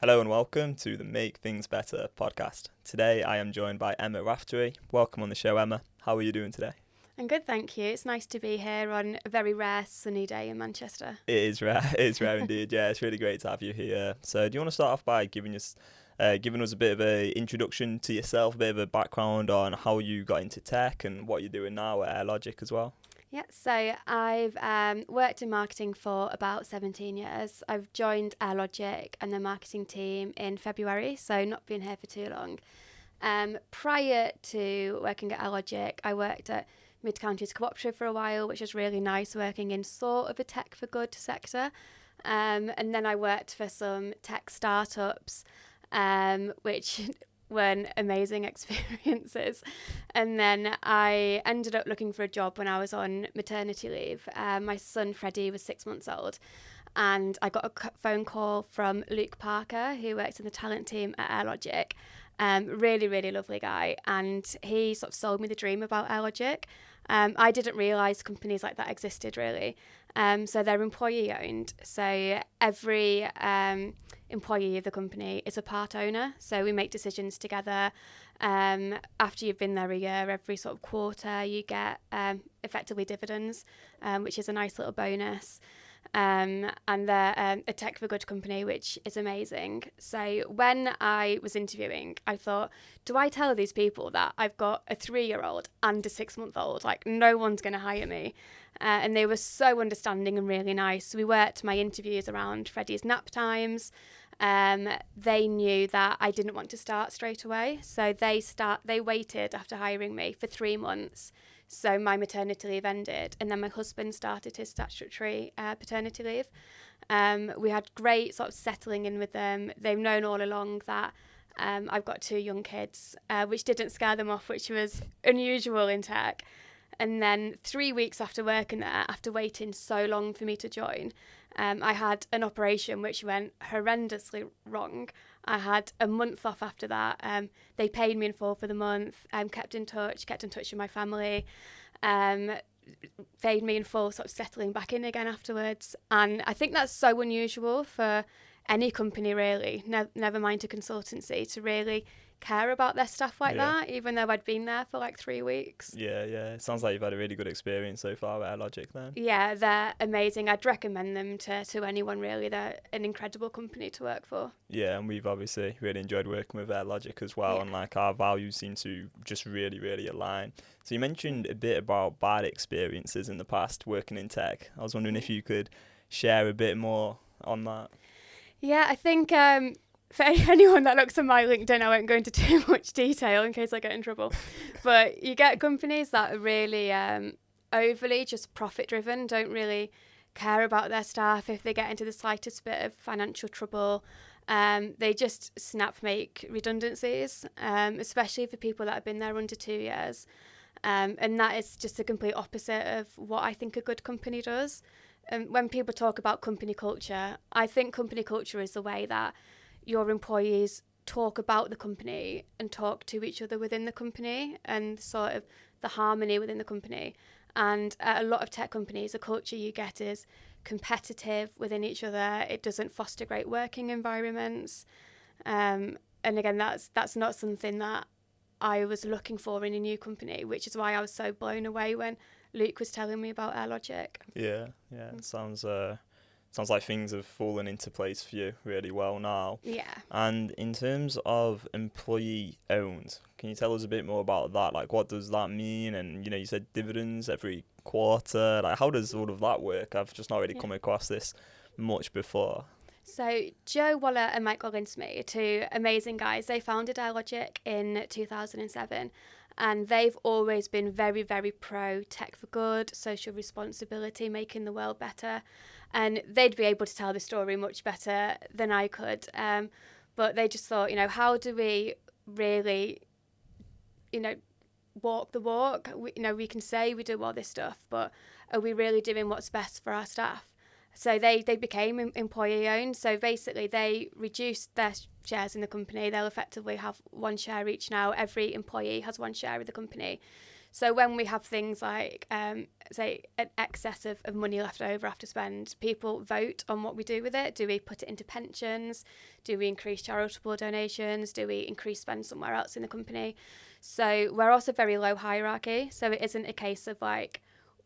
Hello and welcome to the Make Things Better podcast. Today I am joined by Emma Raftery. Welcome on the show, Emma. How are you doing today? I'm good, thank you. It's nice to be here on a very rare sunny day in Manchester. It is rare. It's rare indeed. Yeah, it's really great to have you here. So do you want to start off by giving us a bit of an introduction to yourself, a bit of a background on how you got into tech and what you're doing now at Aire Logic as well? Yeah, so I've worked in marketing for about 17 years. I've joined Aire Logic and the marketing team in February, so not been here for too long. Prior to working at Aire Logic, I worked at Mid-Counties Cooperative for a while, which was really nice, working in sort of a tech for good sector. And then I worked for some tech startups, which weren't amazing experiences. And then I ended up looking for a job when I was on maternity leave. My son Freddie was 6 months old, and I got a phone call from Luke Parker, who works in the talent team at Aire Logic. Really, really lovely guy, and he sort of sold me the dream about Aire Logic. I didn't realise companies like that existed, really. So they're employee owned. So every employee of the company is a part owner. So we make decisions together. After you've been there a year, every sort of quarter, you get effectively dividends, which is a nice little bonus. And they're a tech for good company, which is amazing. So when I was interviewing, I thought, do I tell these people that I've got a 3-year-old and a 6-month-old? Like, no one's going to hire me. And they were so understanding and really nice. So we worked my interviews around Freddie's nap times. They knew that I didn't want to start straight away. So they waited after hiring me for 3 months. So my maternity leave ended, and then my husband started his statutory paternity leave. We had great sort of settling in with them. They've known all along that I've got 2 young kids, which didn't scare them off, which was unusual in tech. And then 3 weeks after working there, after waiting so long for me to join, I had an operation which went horrendously wrong. I had a month off after that. They paid me in full for the month, kept in touch with my family, paid me in full, sort of settling back in again afterwards. And I think that's so unusual for any company, really, never mind a consultancy, to really care about their staff like that, even though I'd been there for like 3 weeks. Yeah. It sounds like you've had a really good experience so far at Aire Logic then. Yeah, they're amazing. I'd recommend them to anyone, really. They're an incredible company to work for. Yeah, and we've obviously really enjoyed working with Aire Logic as well, and like our values seem to just really, really align. So you mentioned a bit about bad experiences in the past working in tech. I was wondering if you could share a bit more on that. Yeah, I think for anyone that looks at my LinkedIn, I won't go into too much detail in case I get in trouble. But you get companies that are really overly just profit-driven, don't really care about their staff. If they get into the slightest bit of financial trouble, they just make redundancies, especially for people that have been there under 2 years. And that is just the complete opposite of what I think a good company does. When people talk about company culture, I think company culture is the way that your employees talk about the company and talk to each other within the company, and sort of the harmony within the company. And at a lot of tech companies, the culture you get is competitive within each other. It doesn't foster great working environments. And again, that's not something that I was looking for in a new company, which is why I was so blown away when Luke was telling me about Aire Logic. Yeah. It sounds like things have fallen into place for you really well now. Yeah. And in terms of employee owned, can you tell us a bit more about that? Like, what does that mean? And, you said dividends every quarter. Like, how does all of that work? I've just not really come across this much before. So Joe Waller and Mike Gollinsmith are 2 amazing guys. They founded Aire Logic in 2007. And they've always been very, very pro tech for good, social responsibility, making the world better. And they'd be able to tell the story much better than I could. But they just thought, how do we really, walk the walk? We can say we do all this stuff, but are we really doing what's best for our staff? So they became employee owned. So basically they reduced their shares in the company. They'll effectively have 1 share each now. Every employee has 1 share of the company. So when we have things like, say, an excess of money left over after spend, people vote on what we do with it. Do we put it into pensions? Do we increase charitable donations? Do we increase spend somewhere else in the company? So we're also very low hierarchy. So it isn't a case of like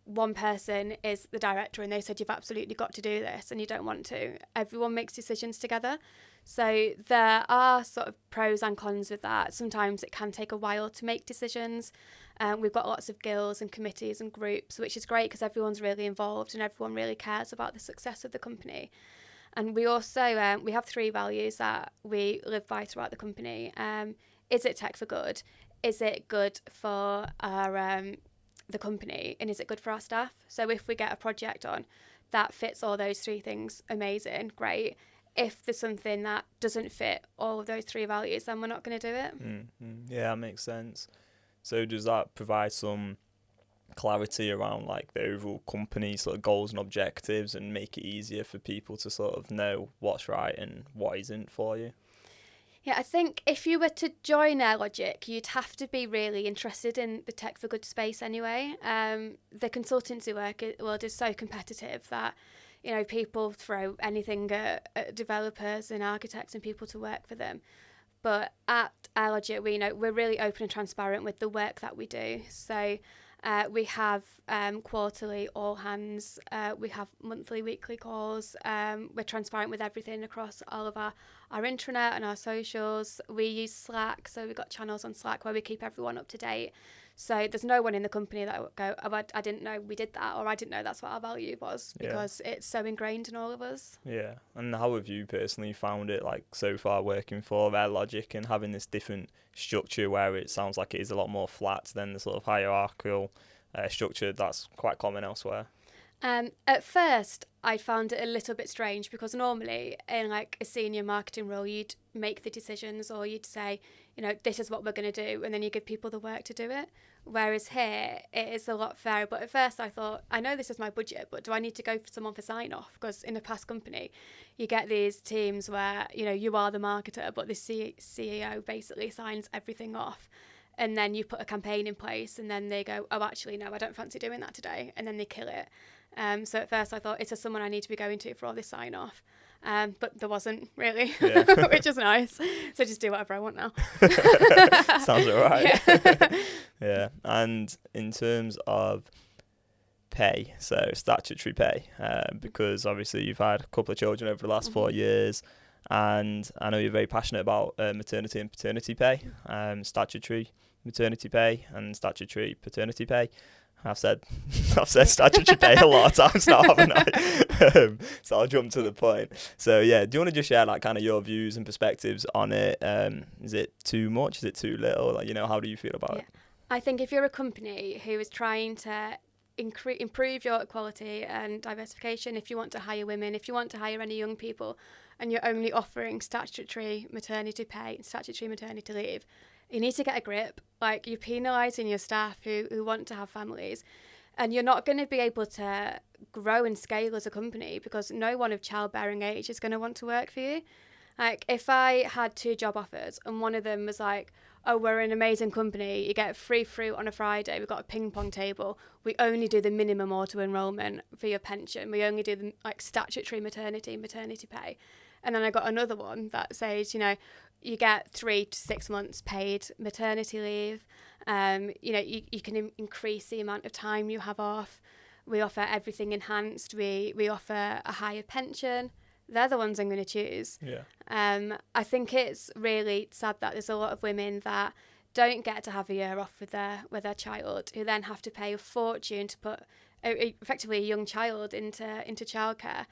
one person is the director and they said you've absolutely got to do this and you don't want to. Everyone makes decisions together. So there are sort of pros and cons with that. Sometimes it can take a while to make decisions. We've got lots of guilds and committees and groups, which is great because everyone's really involved and everyone really cares about the success of the company. And we also, we have 3 values that we live by throughout the company. Is it tech for good? Is it good for our the company? And is it good for our staff? So if we get a project on that fits all those 3 things, amazing, great. If there's something that doesn't fit all of those 3 values, then we're not going to do it. Yeah, that makes sense. So does that provide some clarity around like the overall company sort of goals and objectives and make it easier for people to sort of know what's right and what isn't for you? Yeah, I think if you were to join Aire Logic, you'd have to be really interested in the tech for good space anyway. The consultancy world is so competitive that, you know, people throw anything at developers and architects and people to work for them. But at Aire Logic, we're really open and transparent with the work that we do. So we have quarterly all hands. We have monthly, weekly calls. We're transparent with everything across all of our intranet and our socials. We use Slack, so we've got channels on Slack where we keep everyone up to date. So there's no one in the company that would go, oh, I didn't know we did that, or I didn't know that's what our value was, because it's so ingrained in all of us. Yeah. And how have you personally found it, like, so far working for Aire Logic and having this different structure where it sounds like it is a lot more flat than the sort of hierarchical structure that's quite common elsewhere? At first, I found it a little bit strange because normally in like a senior marketing role, you'd make the decisions or you'd say, you know, this is what we're going to do, and then you give people the work to do it. Whereas here, it is a lot fairer. But at first I thought, I know this is my budget, but do I need to go for someone for sign off? Because in a past company, you get these teams where, you know, you are the marketer, but the CEO basically signs everything off. And then you put a campaign in place and then they go, oh, actually, no, I don't fancy doing that today. And then they kill it. So at first I thought, is there someone I need to be going to for all this sign off? But there wasn't really, which is nice. So just do whatever I want now. Sounds all right. Yeah. And in terms of pay, so statutory pay, because obviously you've had a couple of children over the last 4 years, and I know you're very passionate about maternity and paternity pay, statutory maternity pay and statutory paternity pay. I've said statutory pay a lot of times now, haven't I? So I'll jump to the point. So yeah, do you want to just share like kind of your views and perspectives on it? Is it too much? Is it too little? Like, you know, how do you feel about it? I think if you're a company who is trying to improve your equality and diversification, if you want to hire women, if you want to hire any young people, and you're only offering statutory maternity pay and statutory maternity leave, you need to get a grip. Like, you're penalising your staff who want to have families, and you're not going to be able to grow and scale as a company because no one of childbearing age is going to want to work for you. Like, if I had 2 job offers and one of them was like, oh, we're an amazing company, you get free fruit on a Friday, we've got a ping pong table, we only do the minimum auto enrolment for your pension, we only do the like statutory maternity pay. And then I got another one that says, you know, you get 3 to 6 months paid maternity leave. You know, you can increase the amount of time you have off. We offer everything enhanced. We offer a higher pension. They're the ones I'm going to choose. Yeah. I think it's really sad that there's a lot of women that don't get to have a year off with their child, who then have to pay a fortune to put effectively a young child into childcare.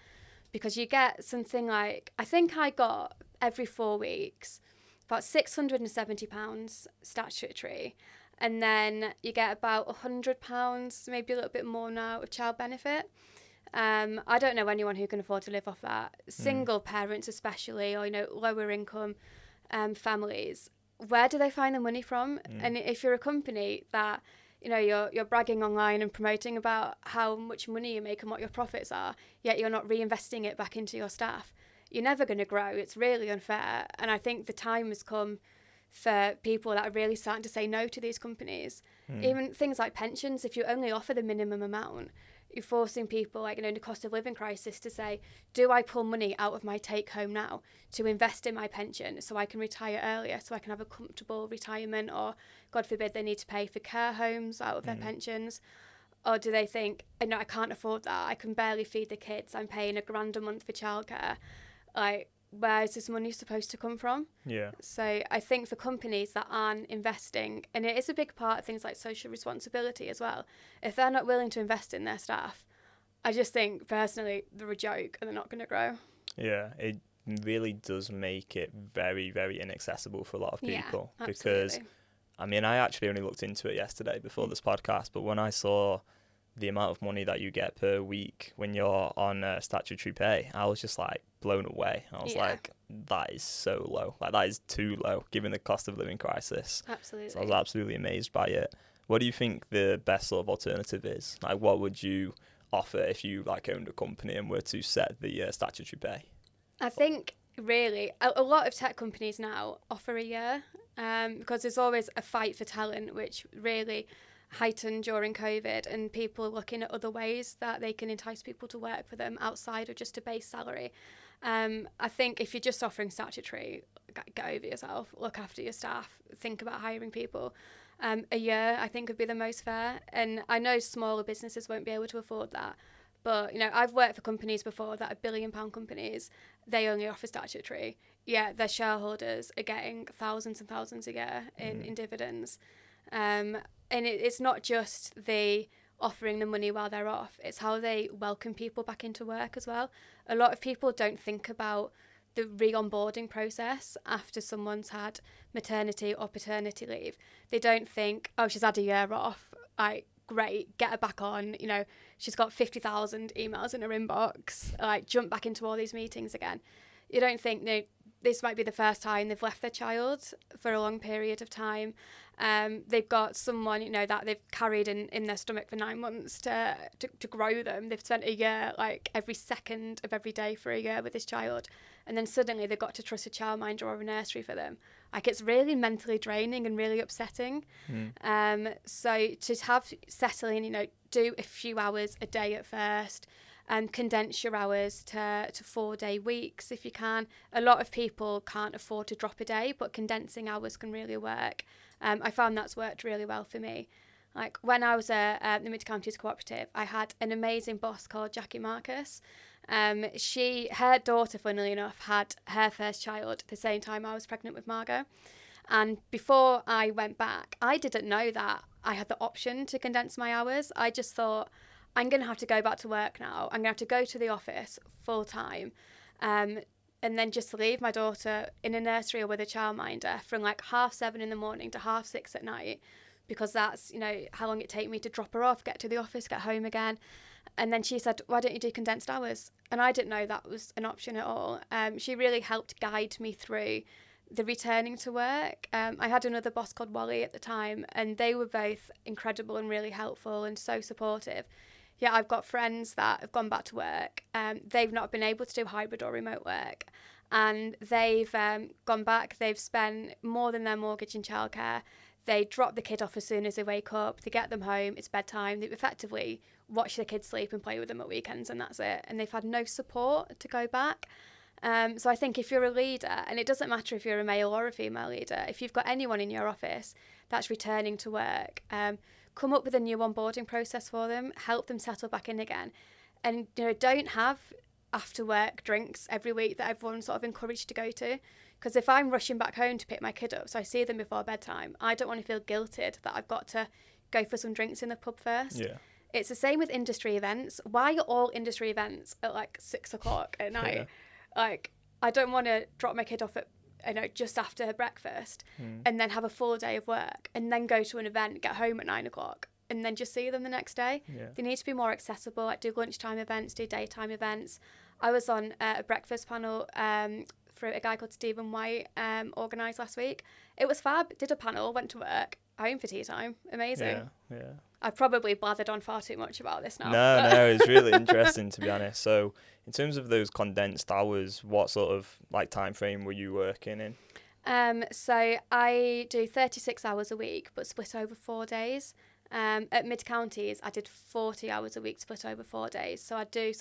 Because you get something like, I think I got every 4 weeks about £670 statutory, and then you get about £100, maybe a little bit more now, of child benefit. I don't know anyone who can afford to live off that. Single parents especially, or, you know, lower income families, where do they find the money from? And if you're a company that, you know, you're bragging online and promoting about how much money you make and what your profits are, yet you're not reinvesting it back into your staff, you're never going to grow. It's really unfair. And I think the time has come for people that are really starting to say no to these companies. Even things like pensions, if you only offer the minimum amount, you're forcing people, like, in the cost of living crisis, to say, do I pull money out of my take home now to invest in my pension so I can retire earlier, so I can have a comfortable retirement, or God forbid they need to pay for care homes out of their pensions? Or do they think, no, I can't afford that, I can barely feed the kids, I'm paying £1,000 a month for childcare, like, where is this money supposed to come from? Yeah. So I think for companies that aren't investing, and it is a big part of things like social responsibility as well, if they're not willing to invest in their staff, I just think personally they're a joke and they're not going to grow. Yeah, it really does make it very, very inaccessible for a lot of people. Yeah, because, I mean, I actually only looked into it yesterday before this podcast, but when I saw the amount of money that you get per week when you're on statutory pay, I was just like blown away. I was like, that is so low. Like, that is too low given the cost of living crisis. Absolutely. So I was absolutely amazed by it. What do you think the best sort of alternative is? Like, what would you offer if you like owned a company and were to set the statutory pay? I think really a lot of tech companies now offer a year, because there's always a fight for talent, which really heightened during COVID, and people are looking at other ways that they can entice people to work for them outside of just a base salary. I think if you're just offering statutory, get over yourself, look after your staff, think about hiring people. A year, I think, would be the most fair. And I know smaller businesses won't be able to afford that. But, I've worked for companies before that are £1 billion companies. They only offer statutory. Yeah, their shareholders are getting thousands and thousands a year in dividends. And it's not just the offering the money while they're off. It's how they welcome people back into work as well. A lot of people don't think about the re-onboarding process after someone's had maternity or paternity leave. They don't think, oh, she's had a year off, like, great, get her back on, she's got 50,000 emails in her inbox, like, jump back into all these meetings again. You don't think this might be the first time they've left their child for a long period of time. They've got someone, that they've carried in their stomach for 9 months to grow them. They've spent a year, like, every second of every day for a year with this child. And then suddenly they've got to trust a childminder or a nursery for them. Like, it's really mentally draining and really upsetting. So to have settling, do a few hours a day at first, and condense your hours to 4-day weeks if you can. A lot of people can't afford to drop a day, but condensing hours can really work. I found that's worked really well for me. Like, when I was at the Mid-Counties Cooperative, I had an amazing boss called Jackie Marcus. Her daughter, funnily enough, had her first child at the same time I was pregnant with Margot. And before I went back, I didn't know that I had the option to condense my hours. I just thought, I'm going to have to go back to work now. I'm going to have to go to the office full time, and then just leave my daughter in a nursery or with a childminder from like 7:30 in the morning to 6:30 at night, because that's, how long it take me to drop her off, get to the office, get home again. And then she said, why don't you do condensed hours? And I didn't know that was an option at all. She really helped guide me through the returning to work. I had another boss called Wally at the time, and they were both incredible and really helpful and so supportive. Yeah, I've got friends that have gone back to work. They've not been able to do hybrid or remote work. And they've gone back. They've spent more than their mortgage in childcare. They drop the kid off as soon as they wake up. They get them home. It's bedtime. They effectively watch the kids sleep and play with them at weekends, and that's it. And they've had no support to go back. So I think if you're a leader, and it doesn't matter if you're a male or a female leader, if you've got anyone in your office that's returning to work, come up with a new onboarding process for them, help them settle back in again. And, don't have after work drinks every week that everyone's sort of encouraged to go to. Because if I'm rushing back home to pick my kid up, so I see them before bedtime, I don't want to feel guilted that I've got to go for some drinks in the pub first. Yeah. It's the same with industry events. Why are all industry events at like 6:00 at night? Yeah. Like, I don't want to drop my kid off at, just after breakfast and then have a full day of work and then go to an event, get home at 9:00 and then just see them the next day. Yeah. They need to be more accessible, like do lunchtime events, do daytime events. I was on a breakfast panel for a guy called Stephen White, organised last week. It was fab, did a panel, went to work, home for tea time. Amazing. Yeah. I've probably blathered on far too much about this now. No, it's really interesting, to be honest. So in terms of those condensed hours, what sort of like time frame were you working in? So I do 36 hours a week, but split over 4 days. At Mid-Counties, I did 40 hours a week split over 4 days. So I do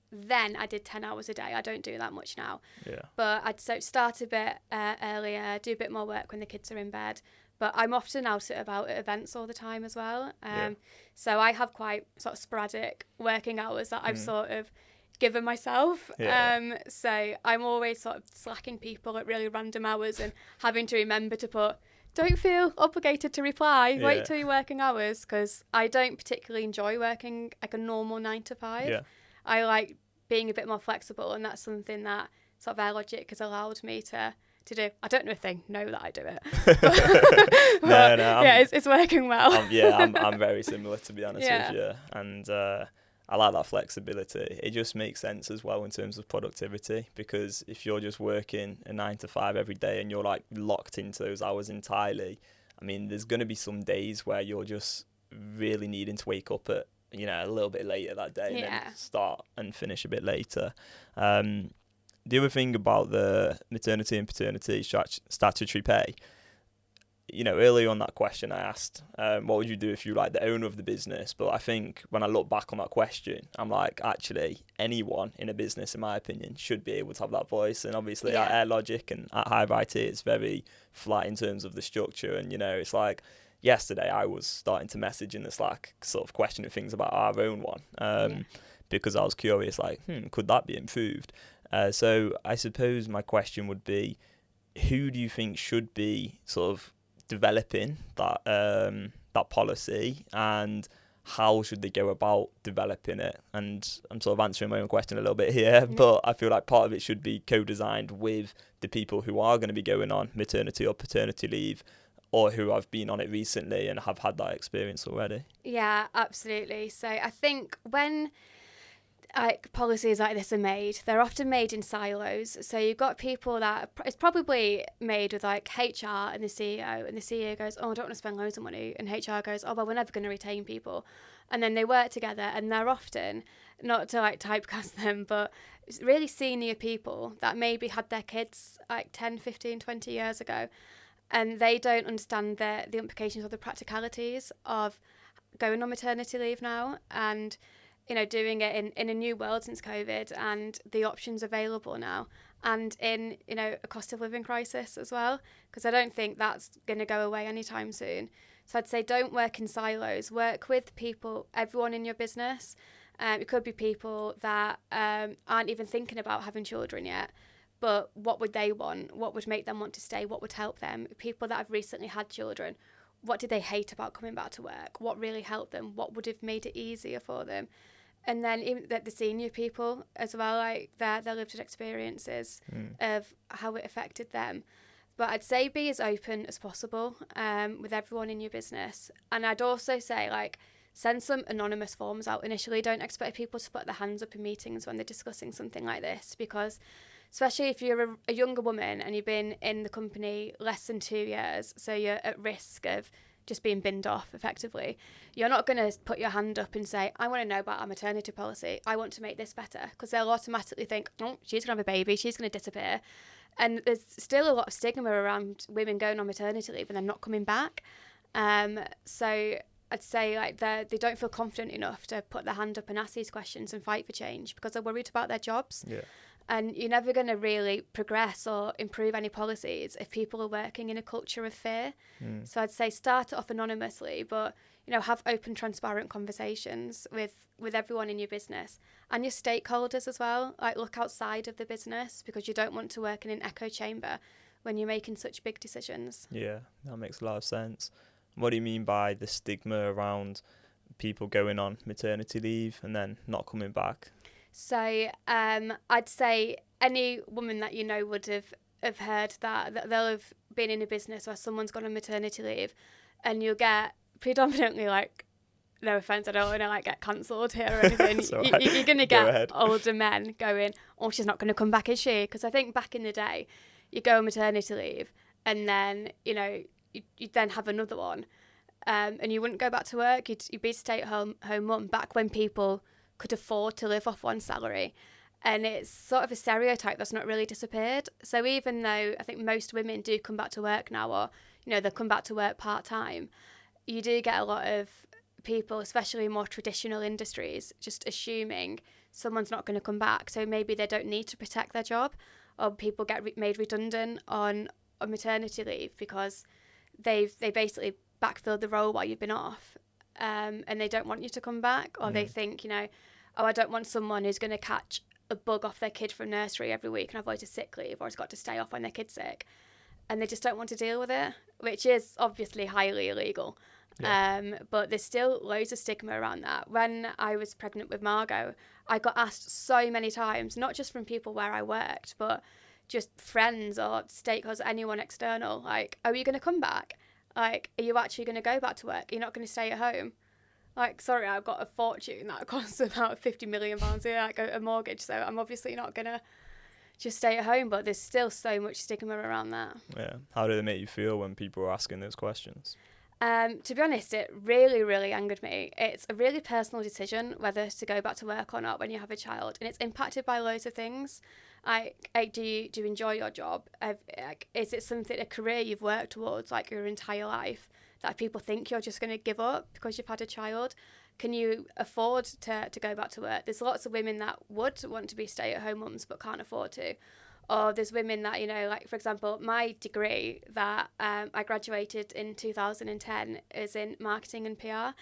then I did 10 hours a day. I don't do that much now. Yeah. But I'd start a bit earlier, do a bit more work when the kids are in bed. But I'm often out and about at events all the time as well. So I have quite sort of sporadic working hours that I've sort of given myself. Yeah. So I'm always sort of slacking people at really random hours and having to remember to put, don't feel obligated to reply, wait till your working hours, because I don't particularly enjoy working like a normal 9 to 5. Yeah. I like being a bit more flexible, and that's something that sort of Aire Logic has allowed me to do. I don't know if they know that I do it. But, no, it's working well. I'm very similar, to be honest with you, and I like that flexibility. It just makes sense as well in terms of productivity, because if you're just working a 9 to 5 every day and you're like locked into those hours entirely, I mean, there's going to be some days where you're just really needing to wake up at, you know, a little bit later that day and then start and finish a bit later. The other thing about the maternity and paternity statutory pay, you know, earlier on that question I asked, what would you do if you were like the owner of the business? But I think when I look back on that question, I'm like, actually, anyone in a business, in my opinion, should be able to have that voice. And obviously at Aire Logic and at Hive IT, it's very flat in terms of the structure. And, you know, it's like, yesterday I was starting to message in the Slack, sort of questioning things about our own one, because I was curious, like, could that be improved? So I suppose my question would be, who do you think should be sort of developing that that policy, and how should they go about developing it? And I'm sort of answering my own question a little bit here, but I feel like part of it should be co-designed with the people who are going to be going on maternity or paternity leave, or who have been on it recently and have had that experience already. Yeah, absolutely. So I think when policies like this are made, they're often made in silos. So you've got people that it's probably made with like HR and the CEO, and the CEO goes, oh, I don't want to spend loads of money, and HR goes, oh, well, we're never going to retain people. And then they work together, and they're often, not to like typecast them, but really senior people that maybe had their kids like 10, 15, 20 years ago, and they don't understand the implications or the practicalities of going on maternity leave now, and you know, doing it in a new world since COVID, and the options available now, and in, you know, a cost of living crisis as well, because I don't think that's going to go away anytime soon. So I'd say don't work in silos. Work with people, everyone in your business. It could be people that aren't even thinking about having children yet, but what would they want? What would make them want to stay? What would help them? People that have recently had children, what did they hate about coming back to work? What really helped them? What would have made it easier for them? And then even the senior people as well, like their lived experiences of how it affected them. But I'd say be as open as possible with everyone in your business. And I'd also say, like, send some anonymous forms out initially. Don't expect people to put their hands up in meetings when they're discussing something like this, because especially if you're a younger woman and you've been in the company less than 2 years, so you're at risk of just being binned off effectively, you're not going to put your hand up and say, I want to know about our maternity policy, I want to make this better, because they'll automatically think, oh, she's going to have a baby, she's going to disappear. And there's still a lot of stigma around women going on maternity leave and then not coming back. So I'd say like they don't feel confident enough to put their hand up and ask these questions and fight for change, because they're worried about their jobs. Yeah. And you're never going to really progress or improve any policies if people are working in a culture of fear. So I'd say start it off anonymously, but, you know, have open, transparent conversations with everyone in your business and your stakeholders as well. Like, look outside of the business, because you don't want to work in an echo chamber when you're making such big decisions. Yeah, that makes a lot of sense. What do you mean by the stigma around people going on maternity leave and then not coming back? So I'd say any woman that you know would have heard that they'll have been in a business where someone's gone on maternity leave, and you'll get predominantly, like, no offence, I don't want to like get cancelled here or anything. You're going to get older men going, oh, she's not going to come back, is she? Because I think back in the day, you go on maternity leave and then, you know, you'd then have another one, and you wouldn't go back to work. You'd be a stay-at-home mum back when people could afford to live off one salary. And it's sort of a stereotype that's not really disappeared. So even though I think most women do come back to work now, or, you know, they'll come back to work part-time, you do get a lot of people, especially in more traditional industries, just assuming someone's not going to come back. So maybe they don't need to protect their job, or people get made redundant on maternity leave because they basically backfilled the role while you've been off, and they don't want you to come back, or they think, you know, oh, I don't want someone who's going to catch a bug off their kid from nursery every week and avoid a sick leave, or has got to stay off when their kid's sick, and they just don't want to deal with it, which is obviously highly illegal. Yeah. But there's still loads of stigma around that. When I was pregnant with Margot, I got asked so many times, not just from people where I worked, but just friends or stakeholders, anyone external, like, are you going to come back? Like, are you actually going to go back to work? You're not going to stay at home? Like, sorry, I've got a fortune that costs about £50 million a year, like a mortgage, so I'm obviously not going to just stay at home, but there's still so much stigma around that. Yeah. How did it make you feel when people were asking those questions? To be honest, it really, really angered me. It's a really personal decision whether to go back to work or not when you have a child, and it's impacted by loads of things. Do you enjoy your job? Is it something, a career you've worked towards like your entire life, that people think you're just going to give up because you've had a child? Can you afford to go back to work? There's lots of women that would want to be stay-at-home mums but can't afford to. Or there's women that, you know, like, for example, my degree that I graduated in 2010 is in marketing and PR.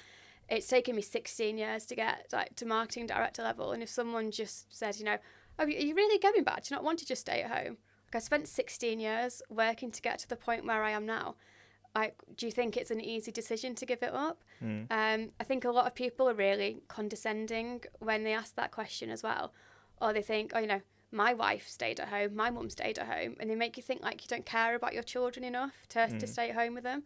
It's taken me 16 years to get like to marketing director level. And if someone just said, you know, oh, are you really going back? Do you not want to just stay at home? Like, I spent 16 years working to get to the point where I am now. Like, do you think it's an easy decision to give it up? I think a lot of people are really condescending when they ask that question as well. Or they think, oh, you know, my wife stayed at home, my mum stayed at home, and they make you think like you don't care about your children enough to stay at home with them.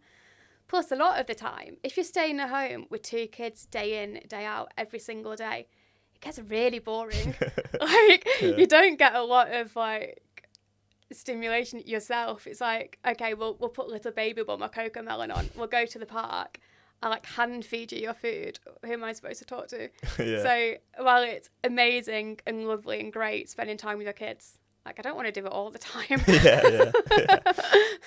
Plus, a lot of the time, if you're staying at home with 2 kids day in, day out, every single day, it gets really boring. You don't get a lot of like stimulation yourself. It's like, okay, we'll put little baby bum or cocoa melon on, we'll go to the park, I like hand feed you your food. Who am I supposed to talk to? Yeah. So while it's amazing and lovely and great spending time with your kids, like, I don't want to do it all the time.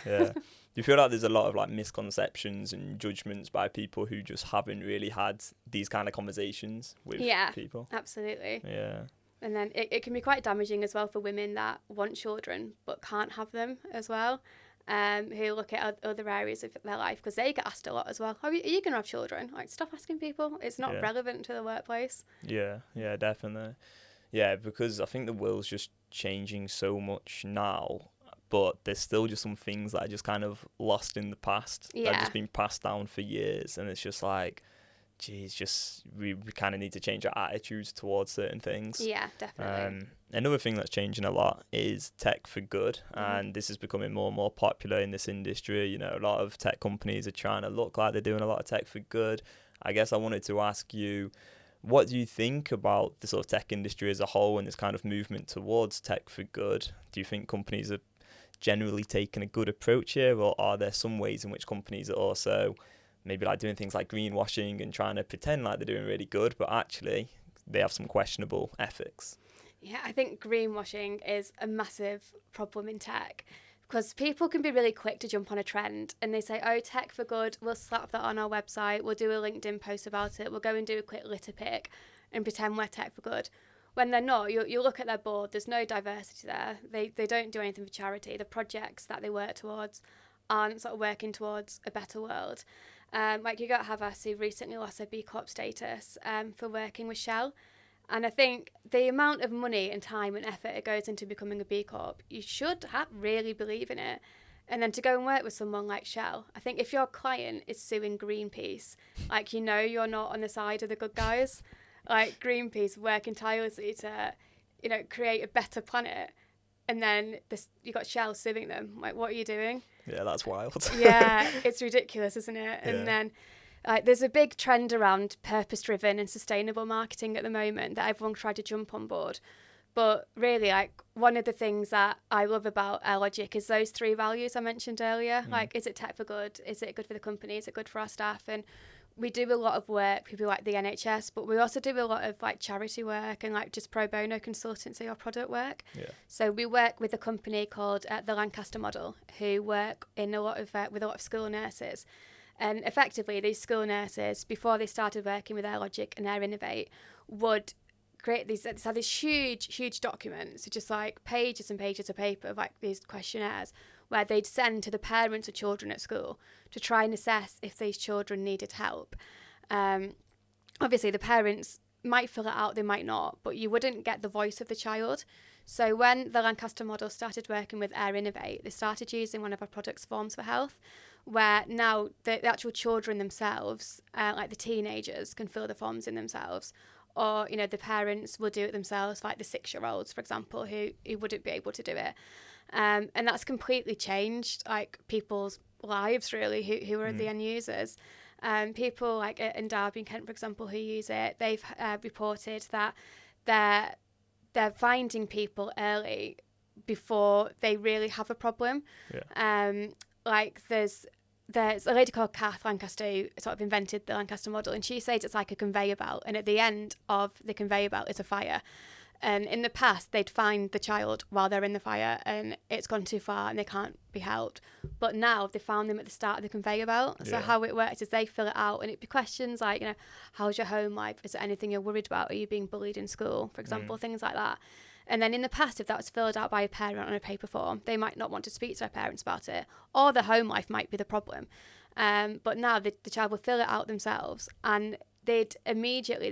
Yeah. Do you feel like there's a lot of like misconceptions and judgments by people who just haven't really had these kind of conversations with people? Absolutely. Yeah. And then it can be quite damaging as well for women that want children but can't have them as well. Who look at other areas of their life, because they get asked a lot as well. Are you going to have children? Like, stop asking people. It's not relevant to the workplace. Yeah, definitely. Yeah, because I think the world's just changing so much now, but there's still just some things that are just kind of lost in the past. Yeah. That have just been passed down for years, and it's just like, geez, just we kind of need to change our attitudes towards certain things. Yeah, definitely. Another thing that's changing a lot is tech for good, and this is becoming more and more popular in this industry. You know, a lot of tech companies are trying to look like they're doing a lot of tech for good. I guess I wanted to ask you, what do you think about the sort of tech industry as a whole and this kind of movement towards tech for good? Do you think companies are generally taking a good approach here, or are there some ways in which companies are also maybe like doing things like greenwashing and trying to pretend like they're doing really good, but actually they have some questionable ethics? Yeah, I think greenwashing is a massive problem in tech, because people can be really quick to jump on a trend and they say, oh, tech for good, we'll slap that on our website, we'll do a LinkedIn post about it, we'll go and do a quick litter pick and pretend we're tech for good. When they're not, you look at their board, there's no diversity there. They don't do anything for charity. The projects that they work towards aren't sort of working towards a better world. Like, you got Havas, who recently lost their B Corp status for working with Shell. And I think the amount of money and time and effort it goes into becoming a B Corp, you should really believe in it. And then to go and work with someone like Shell, I think if your client is suing Greenpeace, like, you know, you're not on the side of the good guys. Like, Greenpeace working tirelessly to, you know, create a better planet. And then you got Shell suing them. Like, what are you doing? Yeah, that's wild. Yeah, it's ridiculous, isn't it? Yeah. And then there's a big trend around purpose-driven and sustainable marketing at the moment that everyone tried to jump on board. But really, like, one of the things that I love about Aire Logic is those 3 values I mentioned earlier. Like, is it tech for good? Is it good for the company? Is it good for our staff? And we do a lot of work, people like the NHS, but we also do a lot of like charity work and like just pro bono consultancy or product work. Yeah. So we work with a company called the Lancaster Model, who work in a lot of with a lot of school nurses. And effectively, these school nurses, before they started working with Aire Logic and Aire Innovate, would create these huge documents, just like pages and pages of paper of like these questionnaires, where they'd send to the parents of children at school to try and assess if these children needed help. Obviously, the parents might fill it out, they might not, but you wouldn't get the voice of the child. So when the Lancaster Model started working with Aire Innovate, they started using one of our products, Forms for Health, where now the actual children themselves, like the teenagers, can fill the forms in themselves. Or, you know, the parents will do it themselves, like the 6-year-olds, for example, who wouldn't be able to do it. And that's completely changed, like, people's lives, really, who are the end users. People, like, in Derby and Kent, for example, who use it, they've reported that they're finding people early before they really have a problem. Yeah. Like, there's a lady called Kath Lancaster who sort of invented the Lancaster Model, and she says it's like a conveyor belt, and at the end of the conveyor belt is a fire. And in the past, they'd find the child while they're in the fire and it's gone too far and they can't be helped. But now they found them at the start of the conveyor belt. Yeah. So how it works is they fill it out and it'd be questions like, you know, how's your home life? Is there anything you're worried about? Are you being bullied in school, for example, things like that. And then in the past, if that was filled out by a parent on a paper form, they might not want to speak to their parents about it, or their home life might be the problem. But now the child will fill it out themselves, and the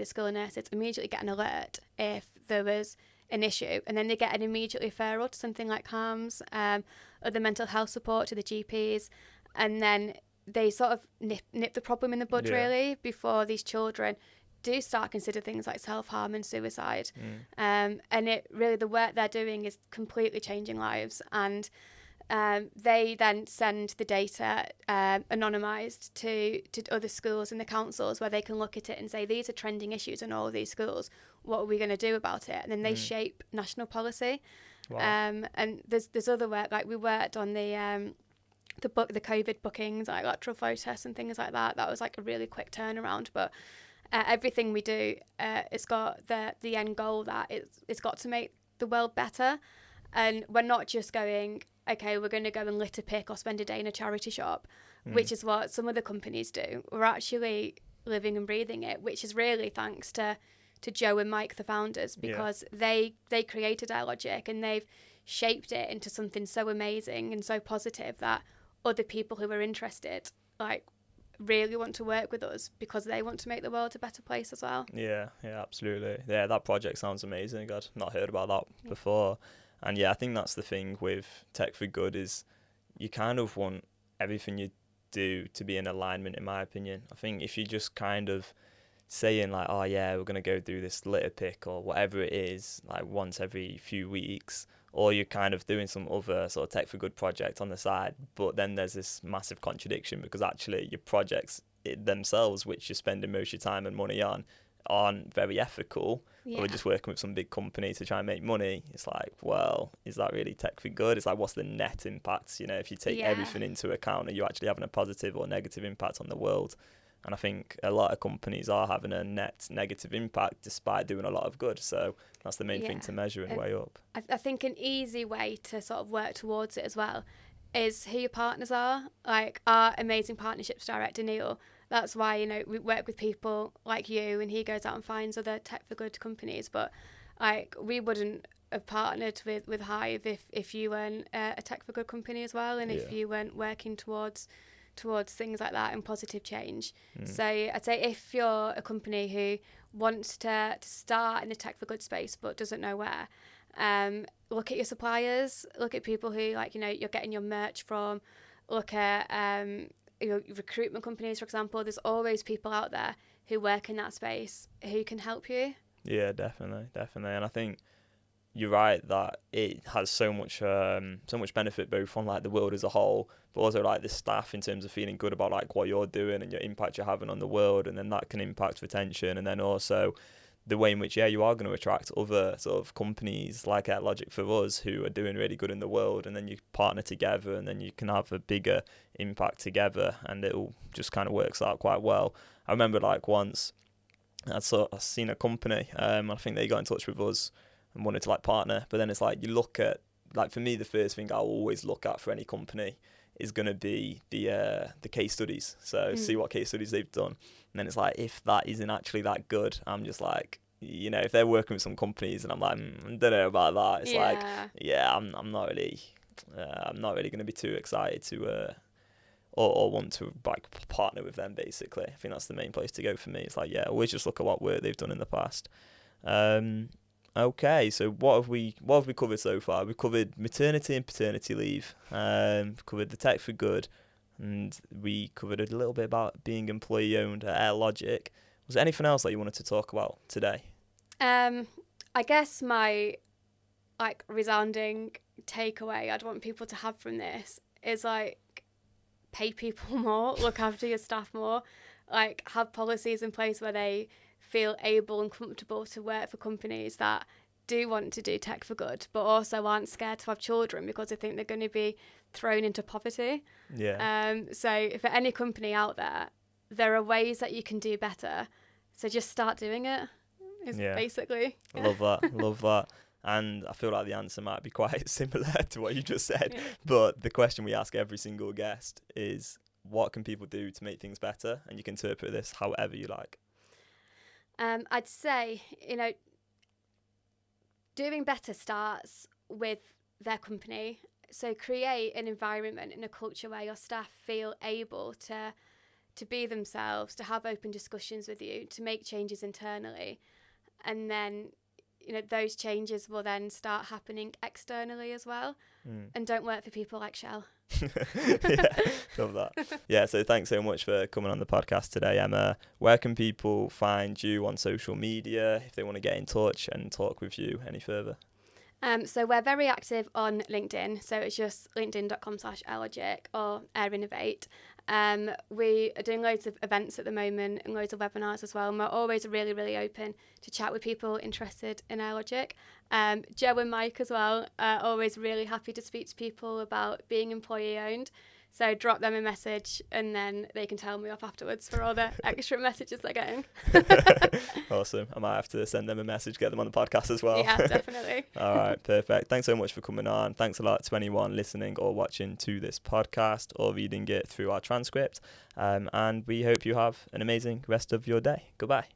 school nurses immediately get an alert if there was an issue, and then they get an immediate referral to something like harms, other mental health support to the GPs, and then they sort of nip the problem in the bud, really, before these children do start to consider things like self-harm and suicide. And it really, the work they're doing is completely changing lives, and they then send the data anonymised to other schools and the councils, where they can look at it and say, these are trending issues in all of these schools, what are we going to do about it? And then they shape national policy. Wow. And there's other work, like we worked on the COVID bookings, like lateral flow tests and things like that. That was like a really quick turnaround, but everything we do, it's got the end goal that it's got to make the world better. And we're not just going, okay, we're going to go and litter pick or spend a day in a charity shop, which is what some other companies do. We're actually living and breathing it, which is really thanks to Joe and Mike, the founders, because they created Aire Logic and they've shaped it into something so amazing and so positive that other people who are interested, like, really want to work with us because they want to make the world a better place as well. Yeah, absolutely. Yeah, that project sounds amazing. I'd not heard about that before. And I think that's the thing with Tech for Good, is you kind of want everything you do to be in alignment, in my opinion. I think if you just kind of saying like, oh yeah, we're going to go do this litter pick or whatever it is, like once every few weeks, or you're kind of doing some other sort of Tech for Good project on the side, but then there's this massive contradiction because actually your projects themselves, which you're spending most of your time and money on, aren't very ethical, or we're just working with some big company to try and make money. It's like, well, is that really Tech for Good? It's like, what's the net impact? You know, if you take everything into account, are you actually having a positive or negative impact on the world? And I think a lot of companies are having a net negative impact despite doing a lot of good. So that's the main thing to measure and weigh up. I think an easy way to sort of work towards it as well is who your partners are. Like our amazing partnerships director, Neil, that's why, you know, we work with people like you, and he goes out and finds other Tech for Good companies. But like, we wouldn't have partnered with Hive if you weren't a Tech for Good company as well, and if you weren't working towards things like that and positive change. So I'd say if you're a company who wants to start in the Tech for Good space but doesn't know where, look at your suppliers, look at people who, like, you know, you're getting your merch from, look at your recruitment companies, for example. There's always people out there who work in that space who can help you. Yeah, definitely. And I think you're right that it has so much benefit both on like the world as a whole, but also like the staff in terms of feeling good about like what you're doing and your impact you're having on the world, and then that can impact retention, and then also the way in which, you are going to attract other sort of companies like Aire Logic for us who are doing really good in the world, and then you partner together and then you can have a bigger impact together, and it all just kind of works out quite well. I remember like once I'd seen a company, I think they got in touch with us and wanted to like partner, but then it's like you look at, like for me, the first thing I'll always look at for any company is going to be the case studies. So see what case studies they've done. And then it's like, if that isn't actually that good, I'm just like, if they're working with some companies and I'm like, I don't know about that. It's like, I'm not really going to be too excited to, or want to like partner with them, basically. I think that's the main place to go for me. It's like, always just look at what work they've done in the past. Okay, so what have we covered so far? We've covered maternity and paternity leave. Covered the tech for good, and we covered a little bit about being employee owned at Aire Logic. Was there anything else that you wanted to talk about today? I guess my like resounding takeaway I'd want people to have from this is like pay people more, look after your staff more, like have policies in place where they feel able and comfortable to work for companies that do want to do tech for good, but also aren't scared to have children because they think they're going to be thrown into poverty. So for any company out there are ways that you can do better. So just start doing it. Basically. I love that. And I feel like the answer might be quite similar to what you just said. But the question we ask every single guest is, what can people do to make things better? And you can interpret this however you like. I'd say, doing better starts with their company. So create an environment and a culture where your staff feel able to be themselves, to have open discussions with you, to make changes internally. And then, those changes will then start happening externally as well. And don't work for people like Shell. Love that. So thanks so much for coming on the podcast today, Emma. Where can people find you on social media if they want to get in touch and talk with you any further? So we're very active on LinkedIn. So it's just linkedin.com/Airelogic or Aire Innovate. We are doing loads of events at the moment and loads of webinars as well. And we're always really, really open to chat with people interested in Aire Logic. Joe and Mike as well are always really happy to speak to people about being employee owned. So drop them a message and then they can tell me off afterwards for all the extra messages they're getting. Awesome. I might have to send them a message, get them on the podcast as well. Yeah, definitely. All right, perfect. Thanks so much for coming on. Thanks a lot to anyone listening or watching to this podcast or reading it through our transcript. And we hope you have an amazing rest of your day. Goodbye.